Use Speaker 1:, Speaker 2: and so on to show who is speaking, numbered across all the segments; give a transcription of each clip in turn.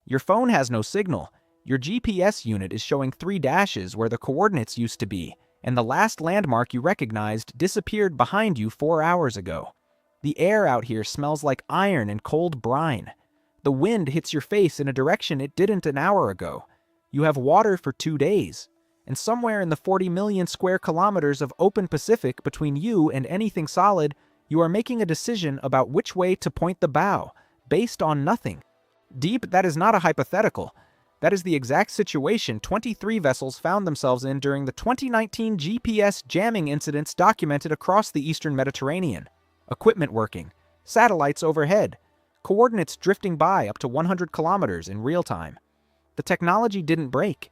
Speaker 1: Your phone has no signal. Your GPS unit is showing 3 dashes where the coordinates used to be, and the last landmark you recognized disappeared behind you 4 hours ago. The air out here smells like iron and cold brine. The wind hits your face in a direction it didn't an hour ago. You have water for 2 days. And somewhere in the 40 million square kilometers of open Pacific between you and anything solid, you are making a decision about which way to point the bow, based on nothing. Deep, that is not a hypothetical. That is the exact situation 23 vessels found themselves in during the 2019 GPS jamming incidents documented across the eastern Mediterranean. Equipment working, satellites overhead, coordinates drifting by up to 100 kilometers in real time. The technology didn't break.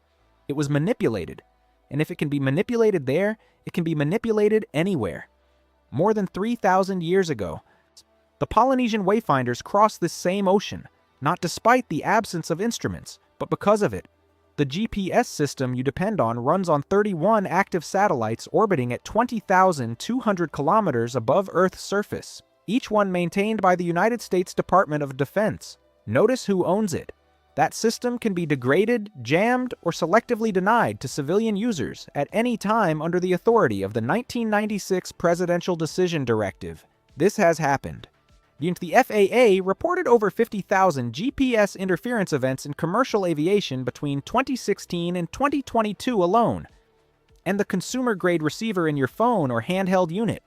Speaker 1: It was manipulated. And if it can be manipulated there, it can be manipulated anywhere. More than 3,000 years ago, the Polynesian wayfinders crossed this same ocean, not despite the absence of instruments, but because of it. The GPS system you depend on runs on 31 active satellites orbiting at 20,200 kilometers above Earth's surface, each one maintained by the United States Department of Defense. Notice who owns it. That system can be degraded, jammed, or selectively denied to civilian users at any time under the authority of the 1996 Presidential Decision Directive. This has happened. The FAA reported over 50,000 GPS interference events in commercial aviation between 2016 and 2022 alone. And the consumer-grade receiver in your phone or handheld unit.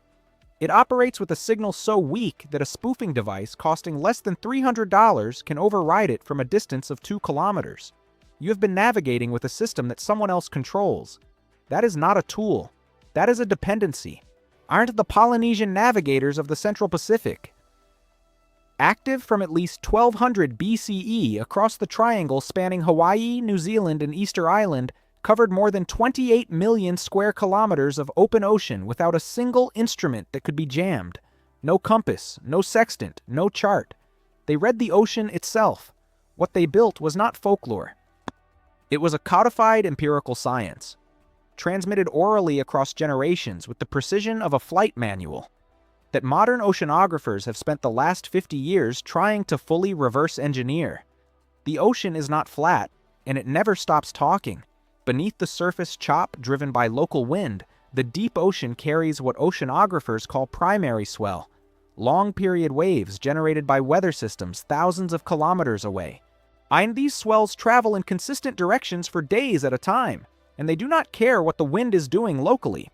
Speaker 1: It operates with a signal so weak that a spoofing device costing less than $300 can override it from a distance of 2 kilometers. You have been navigating with a system that someone else controls. That is not a tool. That is a dependency. Aren't the Polynesian navigators of the Central Pacific active from at least 1200 BCE across the triangle spanning Hawaii, New Zealand, and Easter Island, covered more than 28 million square kilometers of open ocean without a single instrument that could be jammed? No compass, no sextant, no chart. They read the ocean itself. What they built was not folklore. It was a codified empirical science, transmitted orally across generations with the precision of a flight manual, that modern oceanographers have spent the last 50 years trying to fully reverse engineer. The ocean is not flat, and it never stops talking. Beneath the surface chop driven by local wind, the deep ocean carries what oceanographers call primary swell, long-period waves generated by weather systems thousands of kilometers away. And these swells travel in consistent directions for days at a time, and they do not care what the wind is doing locally.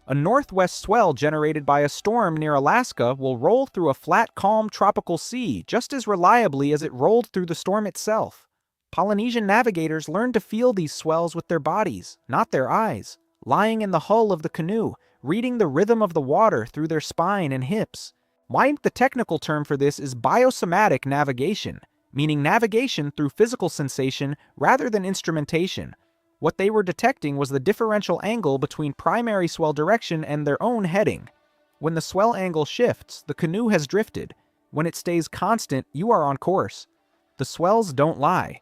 Speaker 1: A northwest swell generated by a storm near Alaska will roll through a flat, calm tropical sea just as reliably as it rolled through the storm itself. Polynesian navigators learned to feel these swells with their bodies, not their eyes, lying in the hull of the canoe, reading the rhythm of the water through their spine and hips. The technical term for this is biosomatic navigation, meaning navigation through physical sensation rather than instrumentation. What they were detecting was the differential angle between primary swell direction and their own heading. When the swell angle shifts, the canoe has drifted. When it stays constant, you are on course. The swells don't lie.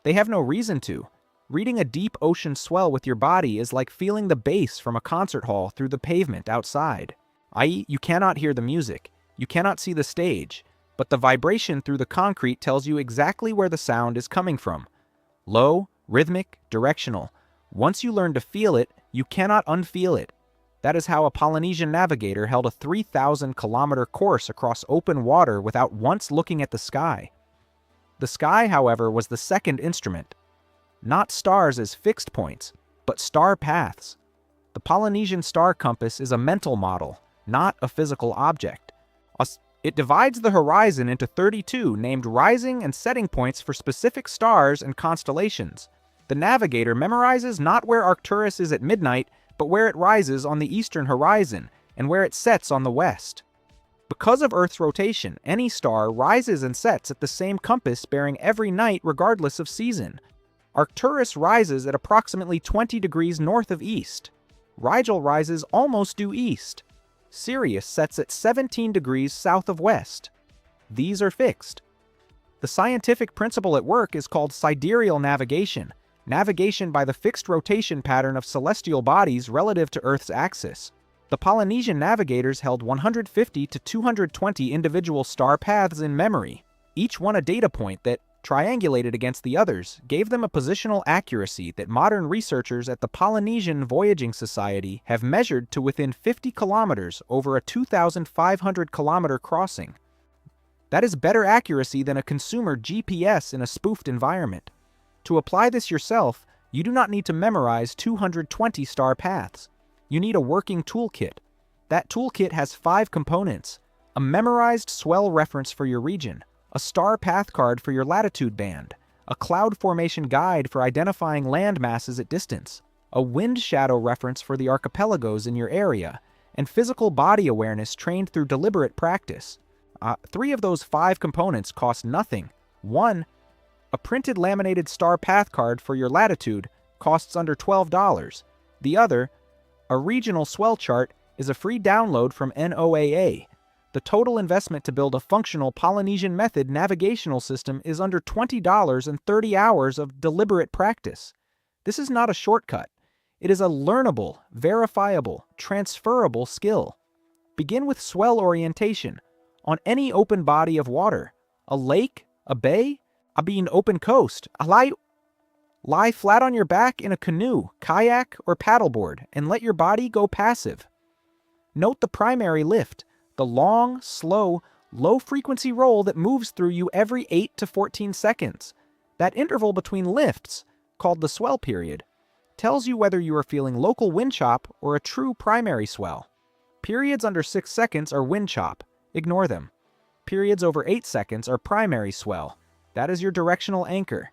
Speaker 1: They have no reason to. Reading a deep ocean swell with your body is like feeling the bass from a concert hall through the pavement outside. I.e., you cannot hear the music. You cannot see the stage, but the vibration through the concrete tells you exactly where the sound is coming from. Low, rhythmic, directional. Once you learn to feel it, you cannot unfeel it. That is how a Polynesian navigator held a 3,000-kilometer course across open water without once looking at the sky. The sky, however, was the second instrument. Not stars as fixed points, but star paths. The Polynesian star compass is a mental model, not a physical object. It divides the horizon into 32 named rising and setting points for specific stars and constellations. The navigator memorizes not where Arcturus is at midnight, but where it rises on the eastern horizon and where it sets on the west. Because of Earth's rotation, any star rises and sets at the same compass bearing every night regardless of season. Arcturus rises at approximately 20 degrees north of east. Rigel rises almost due east. Sirius sets at 17 degrees south of west. These are fixed. The scientific principle at work is called sidereal navigation, navigation by the fixed rotation pattern of celestial bodies relative to Earth's axis. The Polynesian navigators held 150 to 220 individual star paths in memory, each one a data point that, triangulated against the others, gave them a positional accuracy that modern researchers at the Polynesian Voyaging Society have measured to within 50 kilometers over a 2,500-kilometer crossing. That is better accuracy than a consumer GPS in a spoofed environment. To apply this yourself, you do not need to memorize 220 star paths. You need a working toolkit. That toolkit has 5 components: a memorized swell reference for your region, a star path card for your latitude band, a cloud formation guide for identifying land masses at distance, a wind shadow reference for the archipelagos in your area, and physical body awareness trained through deliberate practice. 3 of those 5 components cost nothing. 1, a printed laminated star path card for your latitude, costs under $12. The other, a regional swell chart, is a free download from NOAA. The total investment to build a functional Polynesian method navigational system is under $20 and 30 hours of deliberate practice. This is not a shortcut. It is a learnable, verifiable, transferable skill. Begin with swell orientation on any open body of water, a lake, a bay, an open coast. Lie flat on your back in a canoe, kayak, or paddleboard and let your body go passive. Note the primary lift, the long, slow, low-frequency roll that moves through you every 8 to 14 seconds. That interval between lifts, called the swell period, tells you whether you are feeling local wind chop or a true primary swell. Periods under 6 seconds are wind chop. Ignore them. Periods over 8 seconds are primary swell. That is your directional anchor.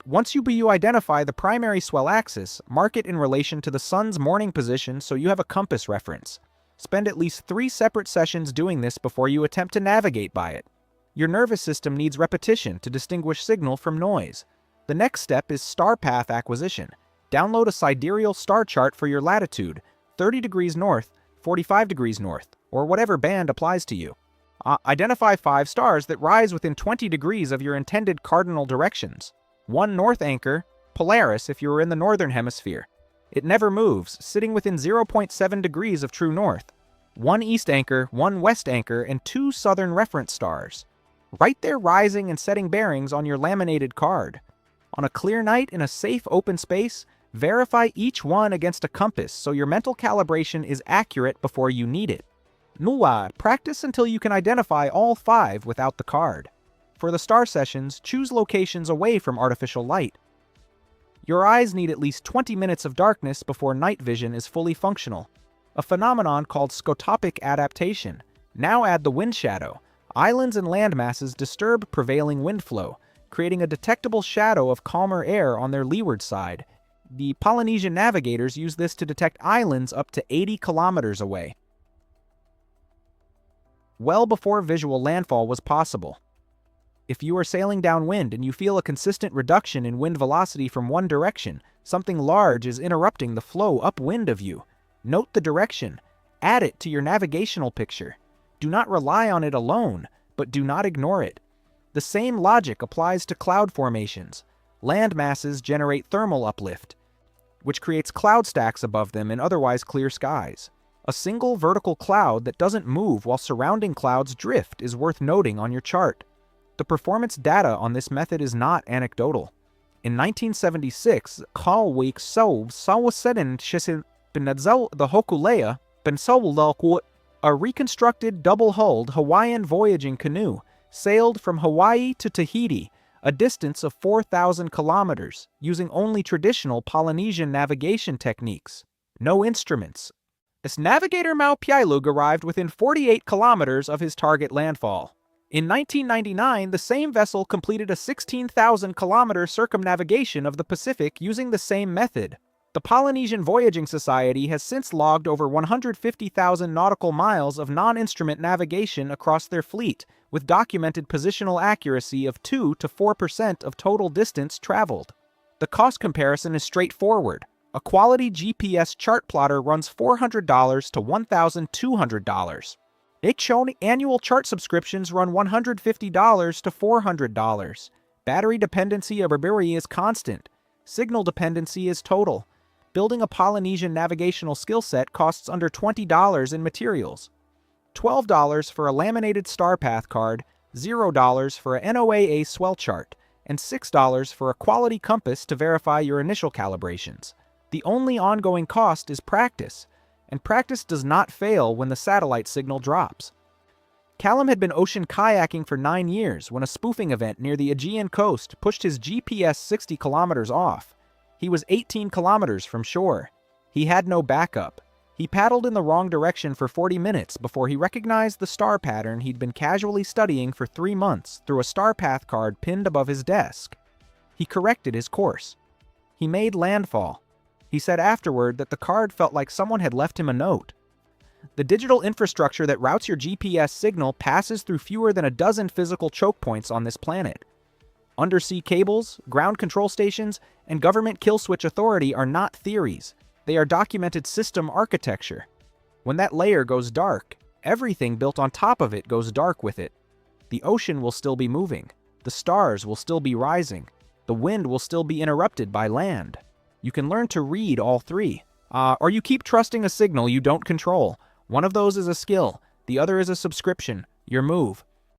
Speaker 1: Once you identify the primary swell axis, mark it in relation to the sun's morning position so you have a compass reference. Spend at least 3 separate sessions doing this before you attempt to navigate by it. Your nervous system needs repetition to distinguish signal from noise. The next step is star path acquisition. Download a sidereal star chart for your latitude, 30 degrees north, 45 degrees north, or whatever band applies to you. Identify 5 stars that rise within 20 degrees of your intended cardinal directions. 1 north anchor, Polaris if you are in the northern hemisphere. It never moves, sitting within 0.7 degrees of true north. 1 east anchor, 1 west anchor, and 2 southern reference stars. Write their rising and setting bearings on your laminated card. On a clear night in a safe open space, verify each one against a compass so your mental calibration is accurate before you need it. Practice until you can identify all 5 without the card. For the star sessions, choose locations away from artificial light. Your eyes need at least 20 minutes of darkness before night vision is fully functional, a phenomenon called scotopic adaptation. Now add the wind shadow. Islands and land masses disturb prevailing wind flow, creating a detectable shadow of calmer air on their leeward side. The Polynesian navigators use this to detect islands up to 80 kilometers away, well before visual landfall was possible. If you are sailing downwind and you feel a consistent reduction in wind velocity from one direction, something large is interrupting the flow upwind of you. Note the direction. Add it to your navigational picture. Do not rely on it alone, but do not ignore it. The same logic applies to cloud formations. Land masses generate thermal uplift, which creates cloud stacks above them in otherwise clear skies. A single vertical cloud that doesn't move while surrounding clouds drift is worth noting on your chart. The performance data on this method is not anecdotal. In 1976, Kalwik Sawasedin Shisin Benadzel the Hokulea Bensawulakut, a reconstructed double-hulled Hawaiian voyaging canoe, sailed from Hawaii to Tahiti, a distance of 4,000 kilometers, using only traditional Polynesian navigation techniques. No instruments. This navigator Mau Piailug arrived within 48 kilometers of his target landfall. In 1999, the same vessel completed a 16,000-kilometer circumnavigation of the Pacific using the same method. The Polynesian Voyaging Society has since logged over 150,000 nautical miles of non-instrument navigation across their fleet, with documented positional accuracy of 2 to 4% of total distance traveled. The cost comparison is straightforward. A quality GPS chart plotter runs $400 to $1,200. Annual chart subscriptions run $150 to $400. Battery dependency of Iberi is constant. Signal dependency is total. Building a Polynesian navigational skill set costs under $20 in materials. $12 for a laminated star path card, $0 for a NOAA swell chart, and $6 for a quality compass to verify your initial calibrations. The only ongoing cost is practice, and practice does not fail when the satellite signal drops. Callum had been ocean kayaking for 9 years when a spoofing event near the Aegean coast pushed his GPS 60 kilometers off. He was 18 kilometers from shore. He had no backup. He paddled in the wrong direction for 40 minutes before he recognized the star pattern he'd been casually studying for 3 months through a star path card pinned above his desk. He corrected his course. He made landfall. He said afterward that the card felt like someone had left him a note. The digital infrastructure that routes your GPS signal passes through fewer than a dozen physical choke points on this planet. Undersea cables, ground control stations, and government kill switch authority are not theories. They are documented system architecture. When that layer goes dark, everything built on top of it goes dark with it. The ocean will still be moving. The stars will still be rising. The wind will still be interrupted by land. You can learn to read all three. Or you keep trusting a signal you don't control. One of those is a skill. The other is a subscription. Your move.